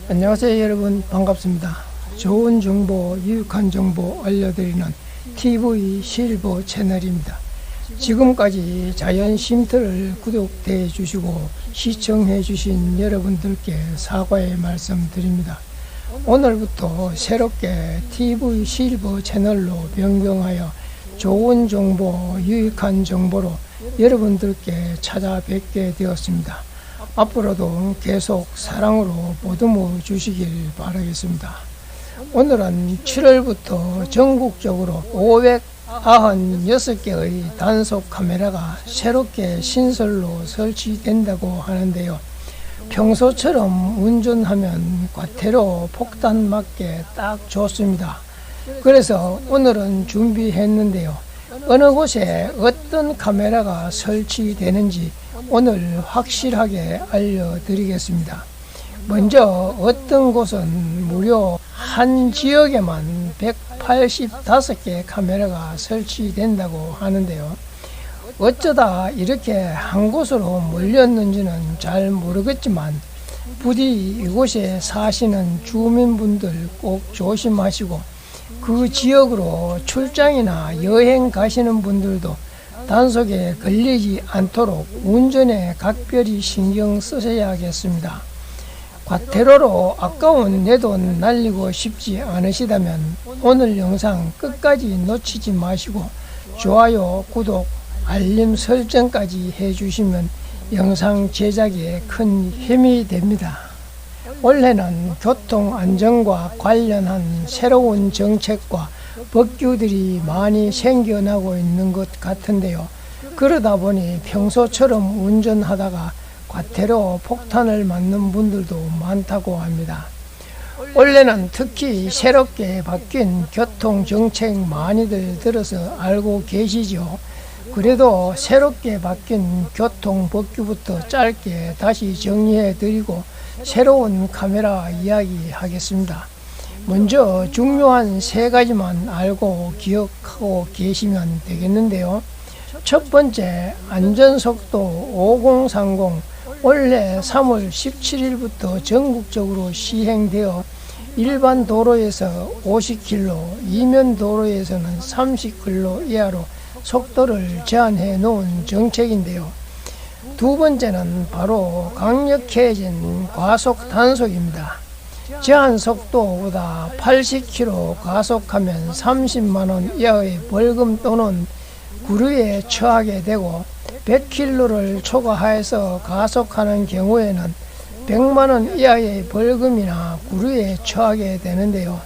안녕하세요 여러분, 반갑습니다. 좋은 정보, 유익한 정보 알려드리는 TV 실버 채널입니다. 지금까지 자연 쉼터를 구독해 주시고 시청해 주신 여러분들께 사과의 말씀 드립니다. 오늘부터 새롭게 TV 실버 채널로 변경하여 좋은 정보, 유익한 정보로 여러분들께 찾아뵙게 되었습니다. 앞으로도 계속 사랑으로 보듬어 주시길 바라겠습니다. 오늘은 7월부터 전국적으로 596개의 단속 카메라가 새롭게 신설로 설치된다고 하는데요. 평소처럼 운전하면 과태료 폭탄 맞게 딱 좋습니다. 그래서 오늘은 준비했는데요. 어느 곳에 어떤 카메라가 설치되는지 오늘 확실하게 알려드리겠습니다. 먼저 어떤 곳은 무려 한 지역에만 185개 카메라가 설치된다고 하는데요. 어쩌다 이렇게 한 곳으로 몰렸는지는 잘 모르겠지만 부디 이곳에 사시는 주민분들 꼭 조심하시고 그 지역으로 출장이나 여행 가시는 분들도 단속에 걸리지 않도록 운전에 각별히 신경 쓰셔야겠습니다. 과태료로 아까운 내 돈 날리고 싶지 않으시다면 오늘 영상 끝까지 놓치지 마시고 좋아요, 구독, 알림 설정까지 해주시면 영상 제작에 큰 힘이 됩니다. 올해는 교통안전과 관련한 새로운 정책과 법규들이 많이 생겨나고 있는 것 같은데요. 그러다 보니 평소처럼 운전하다가 과태료 폭탄을 맞는 분들도 많다고 합니다. 올해는 특히 새롭게 바뀐 교통정책 많이들 들어서 알고 계시죠? 그래도 새롭게 바뀐 교통법규부터 짧게 다시 정리해 드리고 새로운 카메라 이야기 하겠습니다. 먼저 중요한 세 가지만 알고 기억하고 계시면 되겠는데요. 첫 번째, 안전속도 5030 올해 3월 17일부터 전국적으로 시행되어 일반 도로에서 50km, 이면 도로에서는 30km 이하로 속도를 제한해 놓은 정책인데요. 두 번째는 바로 강력해진 과속 단속입니다. 제한 속도보다 80km 가속하면 30만원 이하의 벌금 또는 구류에 처하게 되고 100km를 초과해서 가속하는 경우에는 100만원 이하의 벌금이나 구류에 처하게 되는데요.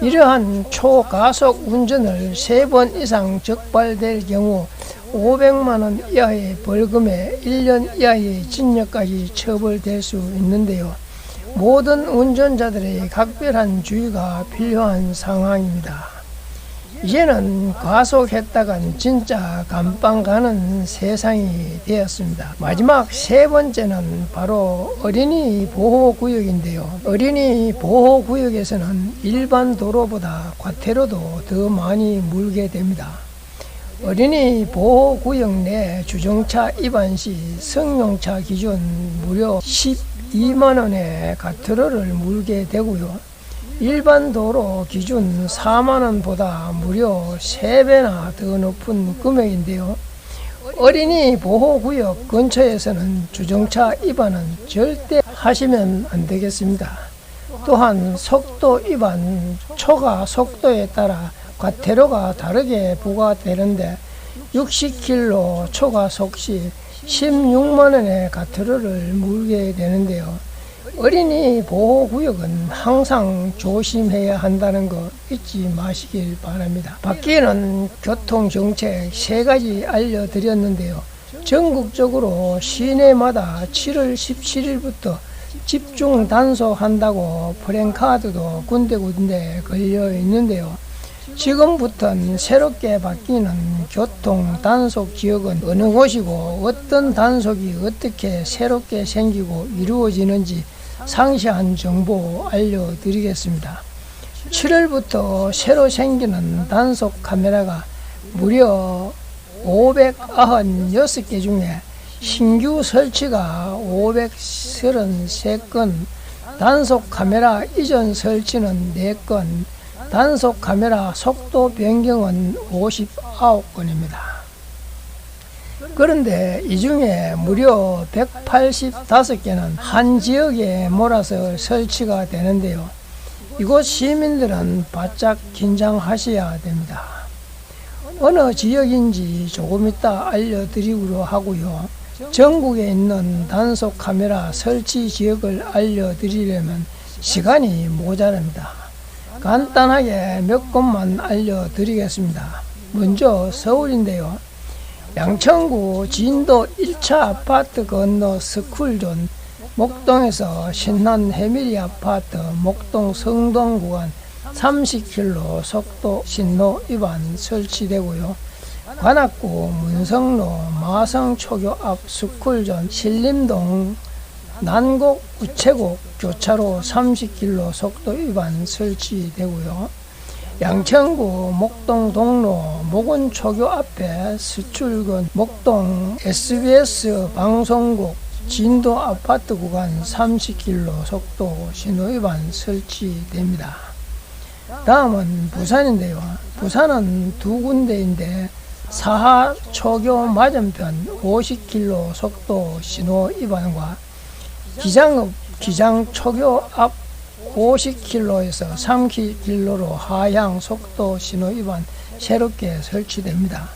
이러한 초가속 운전을 3번 이상 적발될 경우 500만원 이하의 벌금에 1년 이하의 징역까지 처벌될 수 있는데요. 모든 운전자들의 각별한 주의가 필요한 상황입니다. 이제는 과속했다간 진짜 감방 가는 세상이 되었습니다. 마지막 세 번째는 바로 어린이 보호구역인데요. 어린이 보호구역에서는 일반 도로보다 과태료도 더 많이 물게 됩니다. 어린이 보호구역 내 주정차 위반 시 승용차 기준 무려 12만원의 과태료를 물게 되고요. 일반 도로 기준 4만원보다 무려 3배나 더 높은 금액인데요. 어린이 보호구역 근처에서는 주정차 위반은 절대 하시면 안 되겠습니다. 또한 속도 위반, 초과 속도에 따라 과태료가 다르게 부과되는데 60km 초과속 시 16만원의 과태료를 물게 되는데요. 어린이 보호구역은 항상 조심해야 한다는 거 잊지 마시길 바랍니다. 바뀌는 교통정책 3가지 알려드렸는데요. 전국적으로 시내마다 7월 17일부터 집중 단속한다고 프랜카드도 군데군데 걸려 있는데요. 지금부터는 새롭게 바뀌는 교통 단속 지역은 어느 곳이고 어떤 단속이 어떻게 새롭게 생기고 이루어지는지 상세한 정보 알려드리겠습니다. 7월부터 새로 생기는 단속 카메라가 무려 596개 중에 신규 설치가 533건, 단속 카메라 이전 설치는 4건, 단속 카메라 속도 변경은 59건입니다. 그런데 이 중에 무려 185개는 한 지역에 몰아서 설치가 되는데요. 이곳 시민들은 바짝 긴장하셔야 됩니다. 어느 지역인지 조금 이따 알려드리기로 하고요. 전국에 있는 단속 카메라 설치 지역을 알려드리려면 시간이 모자랍니다. 간단하게 몇 곳만 알려드리겠습니다. 먼저 서울인데요. 양천구 진도 1차 아파트 건너 스쿨존 목동에서 신한 해밀이 아파트 목동 성동 구간 30km 속도 신호 위반 설치되고요. 관악구 문성로 마성초교 앞 스쿨존 신림동 난곡 우체국 교차로 30km 속도 위반 설치되고요. 양천구 목동 동로 목원초교 앞에 수출근 목동 SBS 방송국 진도 아파트 구간 30km 속도 신호위반 설치됩니다. 다음은 부산인데요. 부산은 두 군데인데 사하초교 맞은편 50km 속도 신호위반과 기장읍 기장초교 앞 50km에서 30km로 하향 속도 신호위반 새롭게 설치됩니다.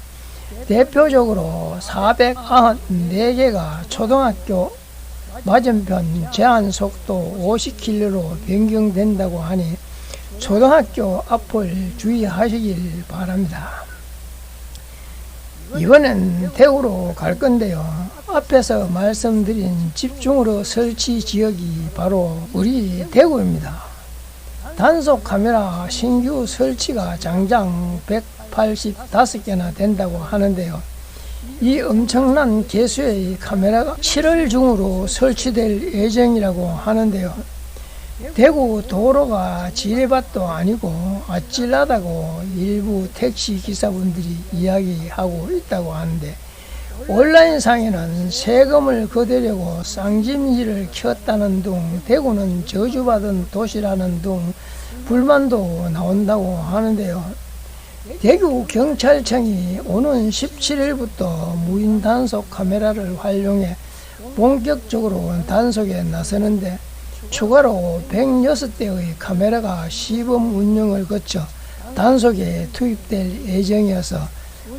대표적으로 494개가 초등학교 맞은편 제한 속도 50km로 변경된다고 하니 초등학교 앞을 주의하시길 바랍니다. 이번엔 대구로 갈 건데요. 앞에서 말씀드린 집중으로 설치 지역이 바로 우리 대구입니다. 단속 카메라 신규 설치가 장장 185개나 된다고 하는데요. 이 엄청난 개수의 카메라가 7월 중으로 설치될 예정이라고 하는데요. 대구 도로가 지뢰밭도 아니고 아찔하다고 일부 택시 기사분들이 이야기하고 있다고 하는데, 온라인상에는 세금을 거두려고 쌍짐지를 켰다는 등 대구는 저주받은 도시라는 등 불만도 나온다고 하는데요. 대구 경찰청이 오는 17일부터 무인 단속 카메라를 활용해 본격적으로 단속에 나서는데, 추가로 106대의 카메라가 시범 운영을 거쳐 단속에 투입될 예정이어서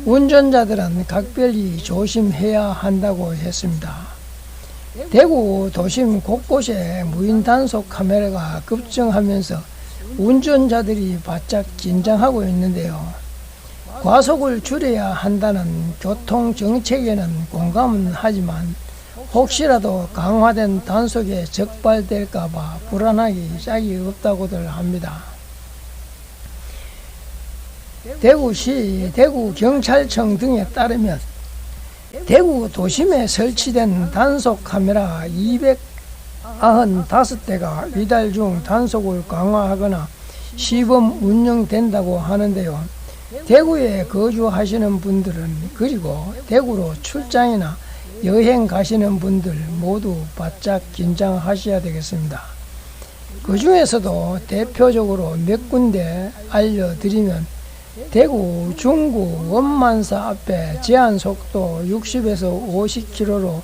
운전자들은 각별히 조심해야 한다고 했습니다. 대구 도심 곳곳에 무인 단속 카메라가 급증하면서 운전자들이 바짝 긴장하고 있는데요. 과속을 줄여야 한다는 교통정책에는 공감은 하지만 혹시라도 강화된 단속에 적발될까봐 불안하기 짝이 없다고들 합니다. 대구시, 대구경찰청 등에 따르면 대구 도심에 설치된 단속 카메라 295대가 이달 중 단속을 강화하거나 시범 운영된다고 하는데요. 대구에 거주하시는 분들은, 그리고 대구로 출장이나 여행 가시는 분들 모두 바짝 긴장하셔야 되겠습니다. 그 중에서도 대표적으로 몇 군데 알려드리면, 대구 중구 원만사 앞에 제한속도 60에서 50km로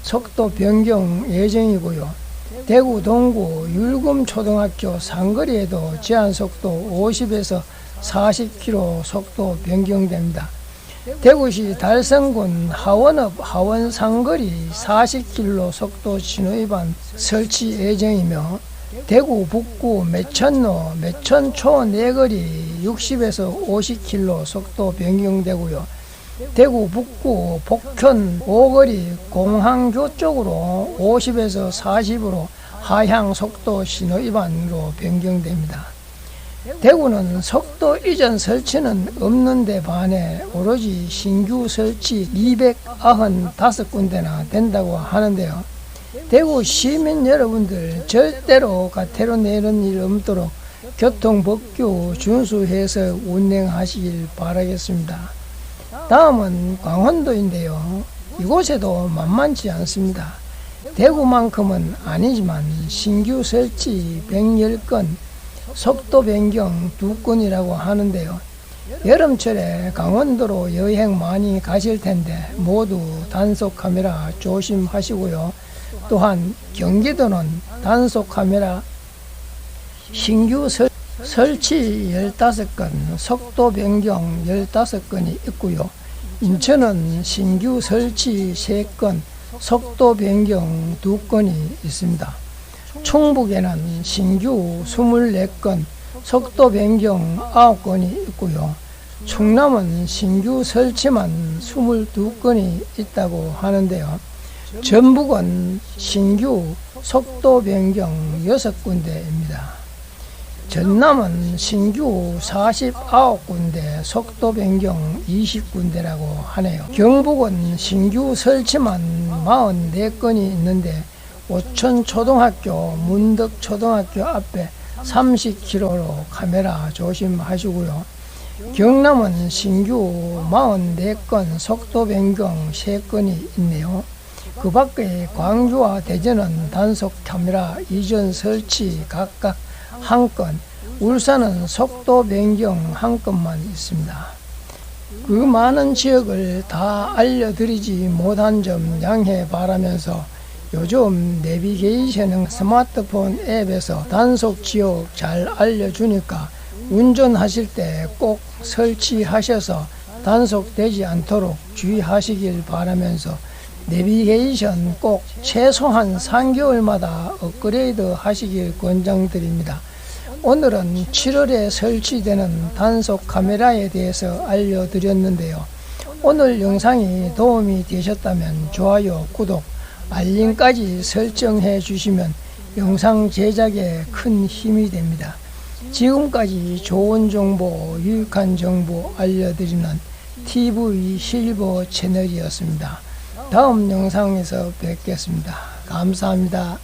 속도 변경 예정이고요. 대구 동구 율금초등학교 상거리에도 제한속도 50에서 40km 속도 변경됩니다. 대구시 달성군 하원읍 하원상거리 40km 속도 신호위반 설치 예정이며, 대구 북구 매천로 매천초 내거리 60에서 50km 속도 변경되고요. 대구 북구 복현 오거리 공항교 쪽으로 50에서 40으로 하향 속도 신호위반으로 변경됩니다. 대구는 속도 이전 설치는 없는 데 반해 오로지 신규 설치 295군데나 된다고 하는데요. 대구 시민 여러분들 절대로 가태로 내는 일 없도록 교통법규 준수해서 운행하시길 바라겠습니다. 다음은 강원도인데요. 이곳에도 만만치 않습니다. 대구만큼은 아니지만 신규 설치 110건, 속도 변경 2건이라고 하는데요. 여름철에 강원도로 여행 많이 가실 텐데 모두 단속 카메라 조심하시고요. 또한 경기도는 단속 카메라 신규 설치 15건, 속도 변경 15건이 있고요. 인천은 신규 설치 3건, 속도 변경 2건이 있습니다. 충북에는 신규 24건, 속도 변경 9건이 있고요. 충남은 신규 설치만 22건이 있다고 하는데요. 전북은 신규 속도 변경 6군데입니다. 전남은 신규 49군데, 속도 변경 20군데라고 하네요. 경북은 신규 설치만 44건이 있는데 오천초등학교, 문덕초등학교 앞에 30km로 카메라 조심하시고요. 경남은 신규 44건, 속도 변경 3건이 있네요. 그 밖에 광주와 대전은 단속 카메라 이전 설치 각각 1건, 울산은 속도 변경 1건만 있습니다. 그 많은 지역을 다 알려드리지 못한 점 양해 바라면서 요즘 내비게이션 스마트폰 앱에서 단속 지역 잘 알려주니까 운전하실 때 꼭 설치하셔서 단속되지 않도록 주의하시길 바라면서 내비게이션 꼭 최소한 3개월마다 업그레이드 하시길 권장드립니다. 오늘은 7월에 설치되는 단속 카메라에 대해서 알려드렸는데요. 오늘 영상이 도움이 되셨다면 좋아요, 구독, 알림까지 설정해 주시면 영상 제작에 큰 힘이 됩니다. 지금까지 좋은 정보, 유익한 정보 알려드리는 TV 실버 채널이었습니다. 다음 영상에서 뵙겠습니다. 감사합니다.